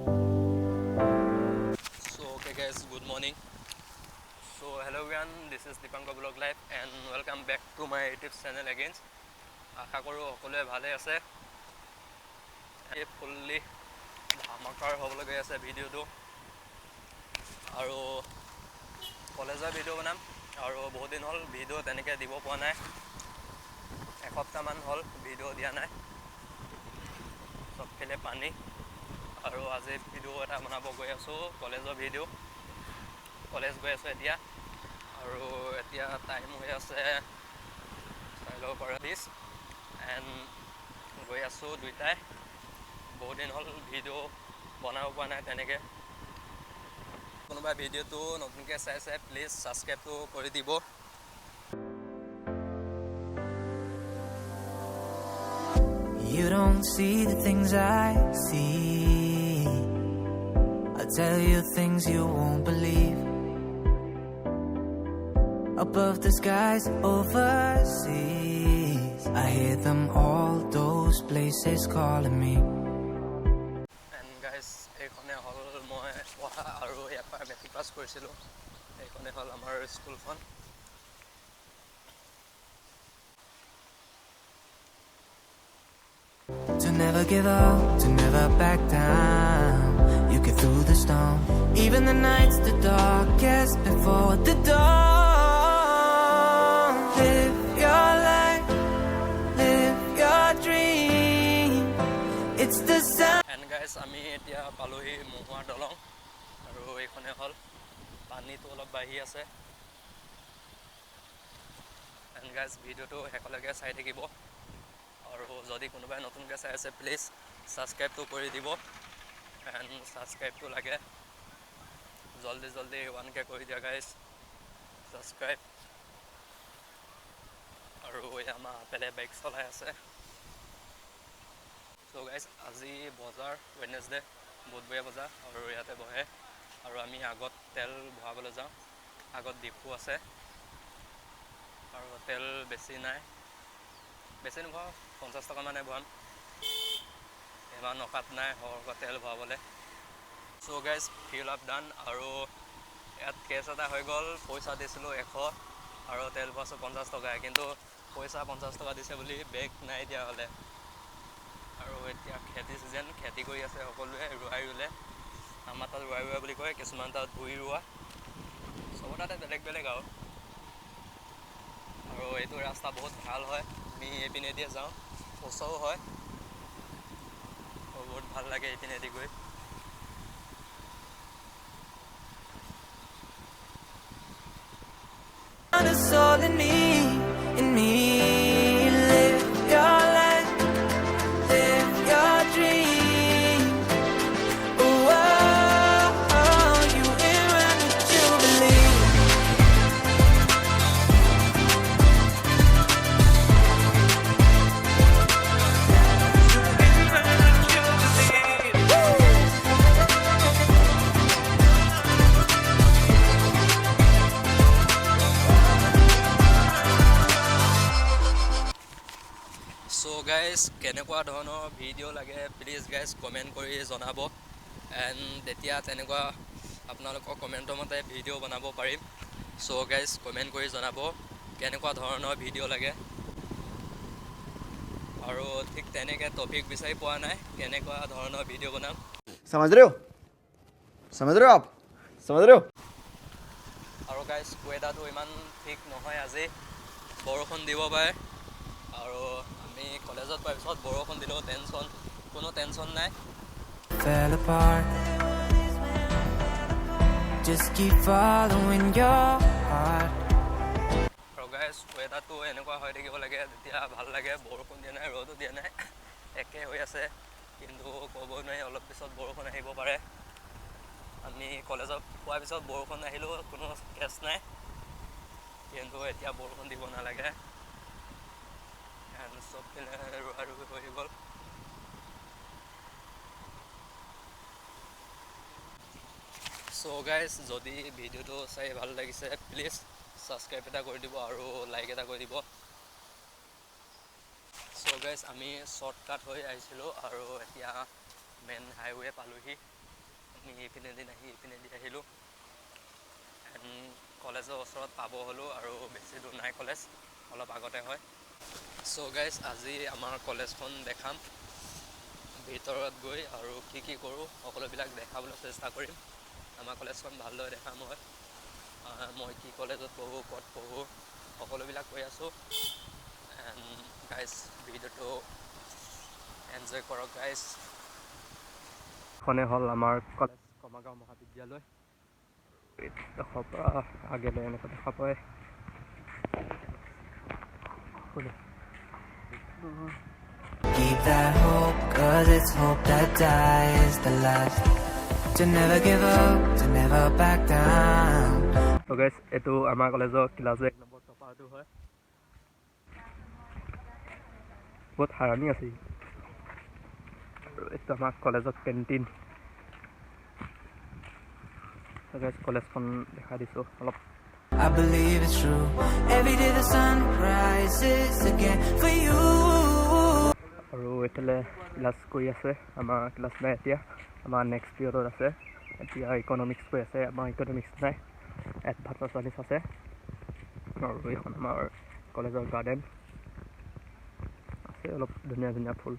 So okay guys, good morning. So hello everyone, this is Dipankar vlog live and welcome back to my YouTube channel again. আশা কৰোঁ সকলোৱে ভালে আছে। এই fully ধামাকাৰ হ'বলৈ আছে ভিডিঅ'টো আৰু কলেজৰ ভিডিঅ' বনাম আৰু বহুত দিন হ'ল ভিডিঅ' তেনেকৈ দিব পৰা নাই। এসপ্তাহমান হ'ল ভিডিঅ' দিয়া নাই, চবফালে পানী। আৰু আজি ভিডিঅ' এটা বনাব গৈ আছোঁ, কলেজৰ ভিডিঅ'। কলেজ গৈ আছোঁ এতিয়া আৰু এতিয়া টাইম হৈ আছে 6:20 এণ্ড গৈ আছোঁ দুইটাই। বহুত দিন হ'ল ভিডিঅ' বনাব পৰা নাই তেনেকৈ। কোনোবা ভিডিঅ'টো নতুনকৈ চাইছে প্লিজ ছাবস্ক্ৰাইবটো কৰি দিব। You don't see the things I see. I tell you things you won't believe. Above the skies overseas, I hear them all, those places calling me. And guys, এইখনে হ'ল মই পঢ়া আৰু ইয়াৰ পৰা মেট্ৰিক পাছ কৰিছিলোঁ। এইখনে হ'ল আমাৰ স্কুলখন। To never give up, to never back down. You get through the storm, even the nights the darkest before the dawn. Live your life, live your dream. It's the sun. And guys, আমি এতিয়া পালোহি মহুৱা দলং আৰু এইখনে হ'ল। পানীটো অলপ বাঢ়ি আছে। এণ্ড গাইজ ভিডিঅ'টো শেষলৈকে চাই থাকিব আৰু যদি কোনোবাই নতুনকৈ চাই আছে প্লিজ ছাবস্ক্ৰাইবটো কৰি দিব। এণ্ড ছাবস্ক্ৰাইবটো লাগে জল্দি 1K কৰি দিয়া গাইজ ছাবস্ক্ৰাইব। আৰু আমাৰ আপেলে বাইক চলাই আছে। চ' গাইজ আজি বজাৰ ৱেডনেছডে, বুধবৰীয়া বজাৰ আৰু ইয়াতে বহে আৰু আমি আগত তেল ভৰাবলৈ যাওঁ। আগত ডিপু আছে আৰু তেল বেছি নাই, বেছি নভৰাওঁ, 50 টকামানে ভৰাম। ইমান অকাত নাই সৰহকৈ তেল ভৰাবলৈ। চ' গাইজ ফিল আপ ডান। আৰু ইয়াত কেছ এটা হৈ গ'ল, পইচা দিছিলোঁ 100 আৰু তেল ভৰাইছোঁ 50 টকাই, কিন্তু পইচা 50 টকা দিছে বুলি বেগ নাই দিয়া হ'লে। আৰু এতিয়া খেতি ছিজন, খেতি কৰি আছে সকলোৱে, ৰুলে। আমাৰ তাত ৰুৱা বুলি কয়, কিছুমান তাত ভুই ৰোৱা, চবৰ তাতে বেলেগ বেলেগ আৰু এইটো ৰাস্তা বহুত ভাল হয়। আমি এইপিনেদিয়ে যাওঁ, ওচৰো হয়, বহুত ভাল লাগে এইপিনেদি গৈ। It's all in me, in me. Live your life, live your dream. Oh, you ain't right what you believe. So' guys কেনেকুৱা ধৰণৰ ভিডিঅ' লাগে প্লিজ গাইজ কমেণ্ট কৰি জনাব। এণ্ড তেতিয়া তেনেকুৱা আপোনালোকৰ কমেণ্টৰ মতে ভিডিঅ' বনাব পাৰিম। চ' গাইজ কমেণ্ট কৰি জনাব কেনেকুৱা ধৰণৰ ভিডিঅ' লাগে। আৰু ঠিক তেনেকৈ টপিক বিচাৰি পোৱা নাই কেনেকুৱা ধৰণৰ ভিডিঅ' বনাম। समझ रहे हो आप समझ रहे हो। আৰু গাইজ ৱেডাৰটো ইমান ঠিক নহয়, আজি বৰষুণ দিব পাৰে। আৰু আমি কলেজত পোৱাৰ পিছত বৰষুণ দিলেও কোনো টেনশ্যন নাই। Fell apart. Just keep following your heart. আৰু গাইজ ৱেডাৰটো এনেকুৱা হৈ থাকিব লাগে তেতিয়া ভাল লাগে। বৰষুণ দিয়া নাই, ৰ'দো দিয়া নাই, একে হৈ আছে। কিন্তু ক'ব নোৱাৰি, অলপ পিছত বৰষুণ আহিব পাৰে। আমি কলেজত পোৱাৰ পিছত বৰষুণ আহিলেও কোনো কেছ নাই, কিন্তু এতিয়া বৰষুণ দিব নালাগে। চব পিনে ৰুৱা হৈ গ'ল। চ' গাইজ যদি ভিডিঅ'টো চাই ভাল লাগিছে প্লিজ ছাবস্ক্ৰাইব এটা কৰি দিব আৰু লাইক এটা কৰি দিব। চ' গাইজ আমি শ্বৰ্টকাট হৈ আহিছিলোঁ আৰু এতিয়া মেইন হাইৱে পালোহি। আমি এইপিনেদি নাহি এইপিনেদি আহিলোঁ। কলেজৰ ওচৰত পাব হ'লোঁ আৰু বেছি দূৰ নাই কলেজ, অলপ আগতে হয়। চ' গাইজ আজি আমাৰ কলেজখন দেখাম ভিতৰত গৈ, আৰু কি কৰোঁ সকলোবিলাক দেখাবলৈ চেষ্টা কৰিম। আমাৰ কলেজখন ভালদৰে দেখাম মই কি কলেজত পঢ়োঁ, ক'ত পঢ়োঁ, সকলোবিলাক কৈ আছোঁ। গাইজ ভিডিঅ'টো এনজয় কৰক গাইজ। খনে হ'ল আমাৰ কলেজ কমাৰগাঁও মহাবিদ্যালয়। এইডোখৰ পৰা আগলৈ এনেকৈ দেখা পায়। Keep that hope, cause it's hope that dies the last. To never give up, to never back down. So guys, এইটো আমাৰ কলেজৰ ক্লাছৰ 1 নম্বৰ টপাৰটো হয়। বহুত হাৰামি আছে। আৰু এইটো আমাৰ কলেজৰ কেণ্টিন। So guys, কলেজখন দেখা দিছোঁ অলপ। I believe it's true. Every day the sun rises again for you. আৰু এইফালে ক্লাছ কৰি আছে, আমাৰ ক্লাছ নাই এতিয়া, আমাৰ নেক্সট পিৰিয়ডত আছে। এতিয়া ইকনমিক্স কৰি আছে, আমাৰ ইকনমিক্স নাই, এডভান্স আছামিছ আছে। আৰু এইখন আমাৰ কলেজৰ গাৰ্ডেন আছে, অলপ ধুনীয়া ধুনীয়া ফুল।